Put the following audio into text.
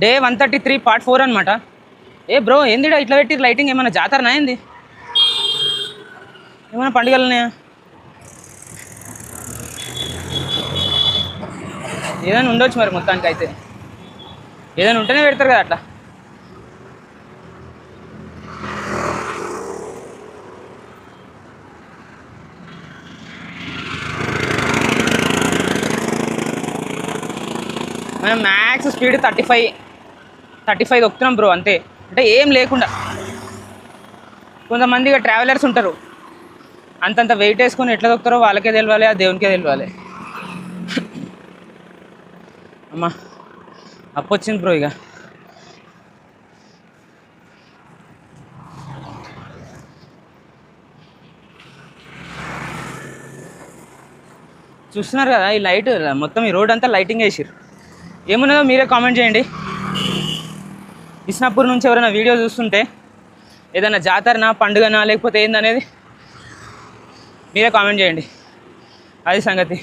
Day 133 part 4 అనమాట. ఏ bro ఏందిడా ఇట్లా పెట్టి లైటింగ్? ఏమైనా జాతరనా ఏంది? ఏమైనా పండుగలు ఉన్నాయా? ఏదైనా ఉండొచ్చు మరి, మొత్తానికి అయితే ఏదైనా ఉంటేనే పెడతారు కదా అట్లా. మనం మ్యాక్స్ స్పీడ్ 35 దొక్కుతున్నాం బ్రో, అంతే. అంటే ఏం లేకుండా. కొంతమందిగా ట్రావెలర్స్ ఉంటారు, అంతంత వెయిట్ వేసుకొని ఎట్లా దొక్కుతారో వాళ్ళకే తెలియాలి, ఆ దేవునికే తెలియాలి. అమ్మా అప్పు వచ్చింది బ్రో. ఇక చూస్తున్నారు కదా ఈ లైట్, మొత్తం ఈ రోడ్ అంతా లైటింగ్ వేసిర్రు. ఏమున్నదో మీరే కామెంట్ చేయండి. ఇస్నాపూర్ నుంచి ఎవరైనా వీడియో చూస్తుంటే ఏదైనా జాతరనా పండుగనా లేకపోతే ఏందనేది మీరే కామెంట్ చేయండి. అది సంగతి.